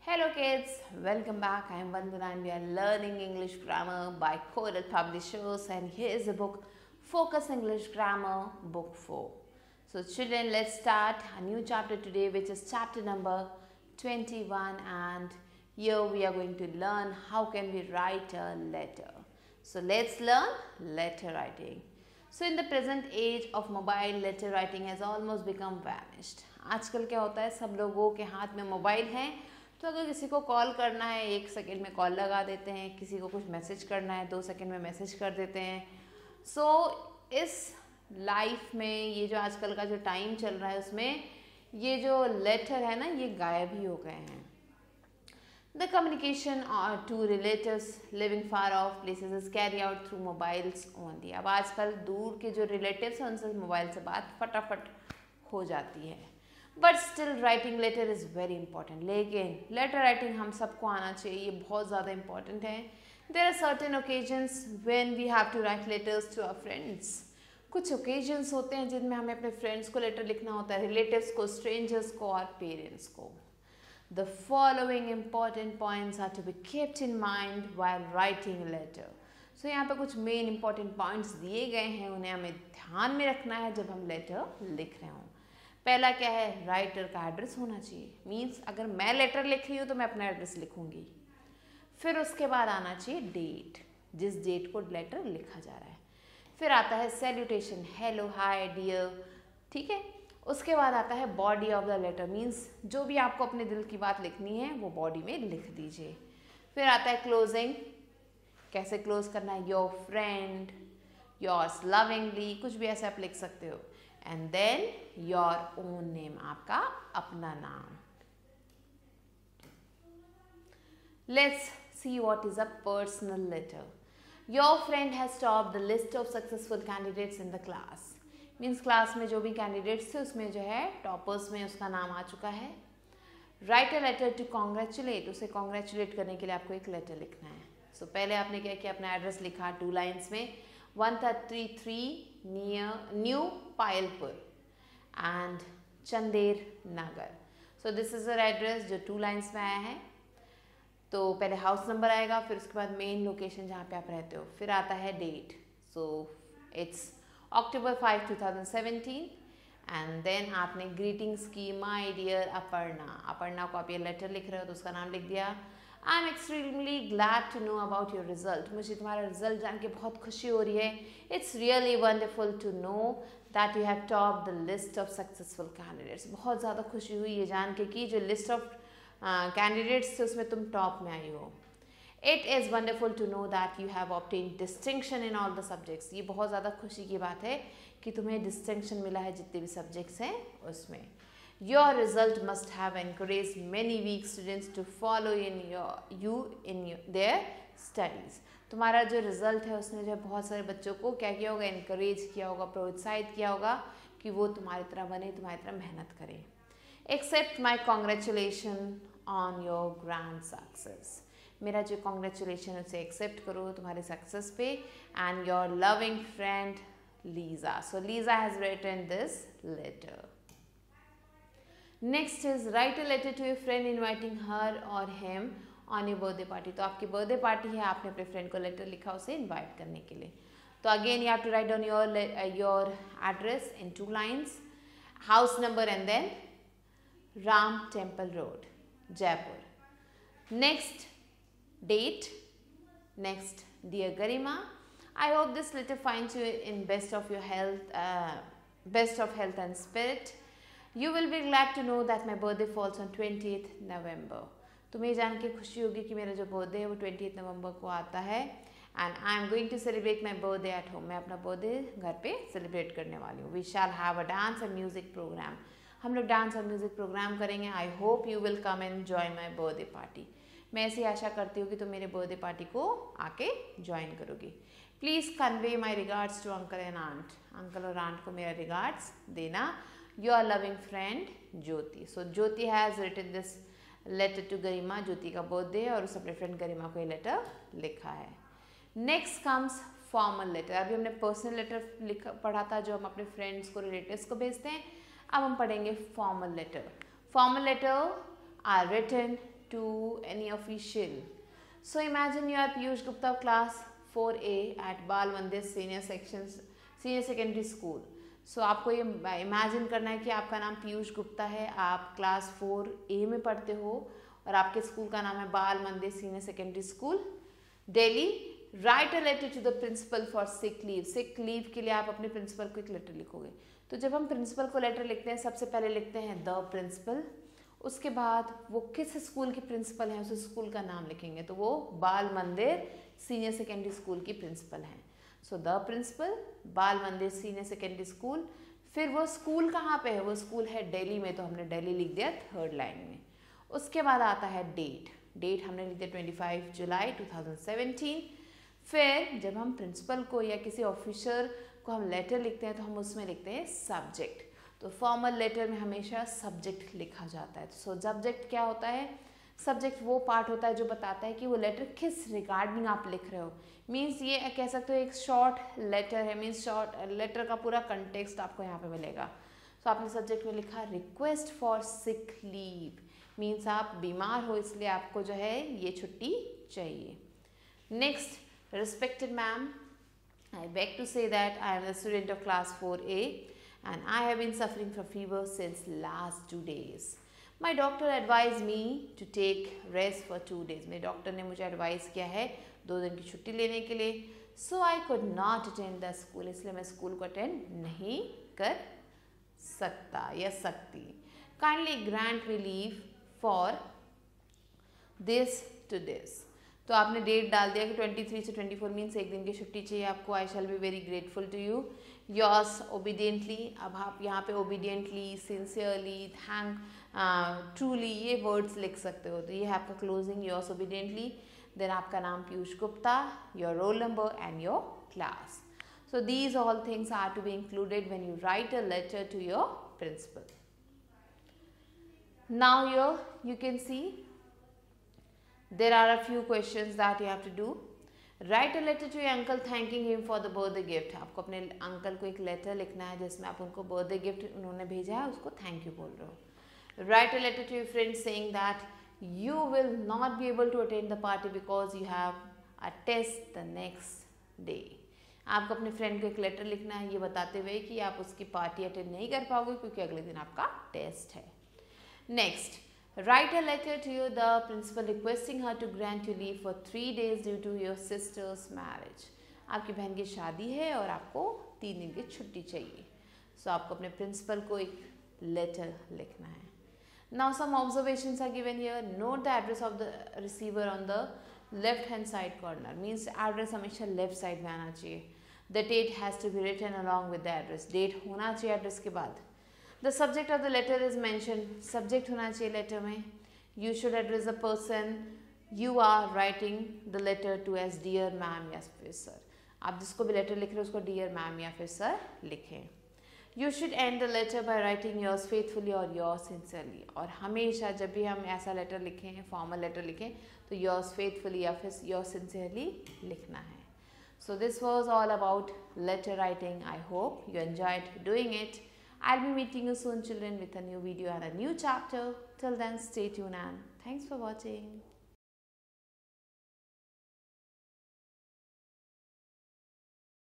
Hello kids, welcome back. I am Vandana and we are learning English grammar by Coral Publishers, and here is the book Focus English Grammar book 4. So children, let's start a new chapter today, which is chapter number 21, and here we are going to learn how can we write a letter. So let's learn letter writing. So in the present age of mobile, letter writing has almost become vanished. आजकल क्या होता है, सब लोगों के हाथ में mobile हैं, तो अगर किसी को कॉल करना है 1 सेकेंड में कॉल लगा देते हैं, किसी को कुछ मैसेज करना है 2 सेकेंड में मैसेज कर देते हैं. सो इस लाइफ में ये जो आजकल का जो टाइम चल रहा है उसमें ये जो लेटर है ना, ये गायब ही हो गए हैं. The communication to relatives living far off places is carried out through mobiles only. अब आजकल दूर के जो रिलेटिव्स हैं उनसे मोबाइल से बात फटाफट हो जाती है. But still writing letter is very important. लेकिन लेटर राइटिंग हम सबको आना चाहिए, ये बहुत ज़्यादा इंपॉर्टेंट है. There are certain occasions when we have to write letters to our friends. कुछ ओकेजन्स होते हैं जिनमें हमें अपने फ्रेंड्स को लेटर लिखना होता है, रिलेटिव्स को, स्ट्रेंजर्स को और पेरेंट्स को. The following important points are to be kept in mind while writing a letter. So यहाँ पे कुछ मेन important points दिए गए हैं, उन्हें हमें ध्यान में रखना है जब हम लेटर लिख रहे हों. पहला क्या है, राइटर का एड्रेस होना चाहिए. मीन्स अगर मैं लेटर लिख रही हूँ तो मैं अपना एड्रेस लिखूंगी. फिर उसके बाद आना चाहिए डेट, जिस डेट को लेटर लिखा जा रहा है. फिर आता है सैल्यूटेशन, हेलो, हाय, डियर, ठीक है. उसके बाद आता है body of the letter, means जो भी आपको अपने दिल की बात लिखनी है वो बॉडी में लिख दीजिए. फिर आता है क्लोजिंग, कैसे क्लोज करना है, योर फ्रेंड, योर्स लविंगली, कुछ भी ऐसे आप लिख सकते हो. And then your own name, आपका अपना नाम. Let's see what is a personal letter. Your friend has topped the list of successful candidates in the class. Means class में जो भी कैंडिडेट्स थे उसमें जो है टॉपर्स में उसका नाम आ चुका है. Write a letter to congratulate, उसे कॉन्ग्रेचुलेट करने के लिए आपको एक लेटर लिखना है. सो पहले आपने क्या किया, अपना एड्रेस लिखा 2 लाइन्स में. 133 New Payalpur and Chander Nagar. So this is our address जो 2 लाइन्स में आया है. तो पहले हाउस नंबर आएगा, फिर उसके बाद मेन लोकेशन जहाँ पे आप रहते हो. फिर आता है date, so it's October 5, 2017. And then आपने ग्रीटिंग्स की, माई डियर अपर्णा. अपर्णा को आप ये लेटर लिख रहे हो तो उसका नाम लिख दिया. I am extremely glad to know about your result. मुझे तुम्हारा रिजल्ट जान के बहुत खुशी हो रही है. It's really wonderful to know that you have top the list of successful candidates. बहुत ज़्यादा खुशी हुई ये जान के कि जो लिस्ट ऑफ कैंडिडेट्स थे उसमें तुम टॉप में आई हो. It is wonderful to know that you have obtained distinction in all the subjects. ये बहुत ज़्यादा खुशी की बात है कि तुम्हें डिस्टिंक्शन मिला है जितने भी सब्जेक्ट्स हैं उसमें. Your result must have encouraged many weak students to follow their studies. तुम्हारा जो रिजल्ट है उसने जो है बहुत सारे बच्चों को क्या किया होगा, इनकरेज किया होगा, प्रोत्साहित किया होगा कि वो तुम्हारी तरह बने, तुम्हारी तरह मेहनत करें. Accept my congratulation on your grand success. मेरा जो कॉन्ग्रेचुलेशन उसे एक्सेप्ट करो तुम्हारे सक्सेस पे. And your loving friend Lisa. So Lisa has written this letter. Next is write a letter to your friend inviting her or him on your birthday party. तो आपकी birthday party है, आपने अपने friend को letter लिखा उसे invite करने के लिए. तो again you have to write down your address in 2 lines, house number and then Ram temple road, Jaipur. Next date. Next, dear Garima, I hope this letter finds you in best of health and spirit. You will be glad to know that my birthday falls on 20th November. तुम्हें जान के खुशी होगी कि मेरा जो birthday है वो 20th नवंबर को आता है. And I am going to celebrate my birthday at home. मैं अपना बर्थडे घर पे सेलिब्रेट करने वाली हूँ. We shall have a dance and music program. हम लोग डांस और म्यूजिक प्रोग्राम करेंगे. I hope you will come and join my birthday party. मैं ऐसी आशा करती हूँ कि तुम मेरे बर्थडे पार्टी को आके ज्वाइन करोगी. Please convey my regards to uncle and aunt. Uncle और आंट को मेरा रिगार्ड्स देना. Your loving friend Jyoti. So Jyoti has written this letter to Garima. Jyoti का बर्थडे है और उस अपने फ्रेंड गरिमा को ये लेटर लिखा है. Next comes formal letter. अभी हमने पर्सनल लेटर पढ़ा था जो हम अपने फ्रेंड्स को, रिलेटिव्स को भेजते हैं. अब हम पढ़ेंगे formal letter. Formal letter are written to any official. So imagine you are Piyush Gupta of class 4A at Bal Mandir Senior Secondary School. So आपको ये इमेजिन करना है कि आपका नाम पीयूष गुप्ता है, आप क्लास 4A में पढ़ते हो और आपके स्कूल का नाम है Bal Mandir senior secondary school, Delhi. Write a letter to the principal for sick leave. Sick leave के लिए आप अपने प्रिंसिपल को एक लेटर लिखोगे. तो जब हम प्रिंसिपल को लेटर लिखते हैं सबसे पहले लिखते हैं द प्रिंसिपल, उसके बाद वो किस स्कूल के प्रिंसिपल हैं उस स्कूल का नाम लिखेंगे. तो वो बाल मंदिर सीनियर सेकेंडरी स्कूल की प्रिंसिपल हैं. सो द प्रिंसिपल, बाल मंदिर सीनियर सेकेंडरी स्कूल. फिर वो स्कूल कहाँ पे है, वो स्कूल है दिल्ली में, तो हमने दिल्ली लिख दिया थर्ड लाइन में. उसके बाद आता है डेट हमने लिख दिया 25 जुलाई 2017. फिर जब हम प्रिंसिपल को या किसी ऑफिसर को हम लेटर लिखते हैं तो हम उसमें लिखते हैं सब्जेक्ट. तो फॉर्मल लेटर में हमेशा सब्जेक्ट लिखा जाता है. सो सब्जेक्ट क्या होता है, सब्जेक्ट वो पार्ट होता है जो बताता है कि वो लेटर किस रिगार्डिंग आप लिख रहे हो. मीन्स ये कह सकते हो एक शॉर्ट लेटर है, मीन्स शॉर्ट लेटर का पूरा कंटेक्स्ट आपको यहाँ पे मिलेगा. तो आपने सब्जेक्ट में लिखा request for sick leave, means आप बीमार हो इसलिए आपको जो है ये छुट्टी चाहिए. Next, respected ma'am, I beg to say that I am a student of class 4A and I have been suffering from fever since last 2 days. My doctor advised me to take rest for 2 days. मेरे doctor ने मुझे advice किया है 2 दिन की छुट्टी लेने के लिए. So I could not attend the school, इसलिए मैं स्कूल को अटेंड नहीं कर सकता या सकती. Kindly grant me leave for this to this. तो आपने डेट डाल दिया कि 23 से 24 मीन्स एक दिन की छुट्टी चाहिए आपको. I shall be very grateful to you. Yours obediently, अब आप यहाँ पे ओबीडियंटली, सिंसियरली, थैंक, ट्रूली ये वर्ड्स लिख सकते हो. तो ये है आपका क्लोजिंग, योर्स ओबीडियंटली. देन आपका नाम Piyush Gupta, your roll number and your class. So these all things are to be included when you write a letter to your principal. Now you can see there are a few questions that you have to do. Write a letter to your uncle thanking him for the birthday gift. आपको अपने uncle को एक letter लिखना है जिसमें आप उनको birthday gift उन्होंने भेजा है उसको थैंक यू बोल रहे हो. Write a letter to your friend saying that you will not be able to attend the party because you have a test the next day. आपको अपने फ्रेंड को एक लेटर लिखना है ये बताते हुए कि आप उसकी पार्टी अटेंड नहीं कर पाओगे क्योंकि अगले दिन आपका टेस्ट है. Next, write a letter to the principal requesting her to grant you leave for 3 days due to your sister's marriage. आपकी बहन की शादी है और आपको 3 दिन की छुट्टी चाहिए. सो आपको अपने प्रिंसिपल को एक लेटर लिखना है. Now some observations are given here. Note the address of the receiver on the left hand side corner. Means address हमेशा left side में आना चाहिए. The date has to be written along with the address. Date होना चाहिए address के बाद. The subject of the letter is mentioned. Subject होना चाहिए letter में. You should address the person you are writing the letter to as dear ma'am या फिर sir. आप जिसको भी letter लिख रहे हो उसको dear ma'am या फिर sir लिखें. You should end the letter by writing yours faithfully or yours sincerely. और हमेशा जब भी हम ऐसा letter लिखें, formal letter लिखें, तो yours faithfully या फिर yours sincerely लिखना है. So this was all about letter writing. I hope you enjoyed doing it. I'll be meeting you soon children with a new video and a new chapter. Till then stay tuned and thanks for watching.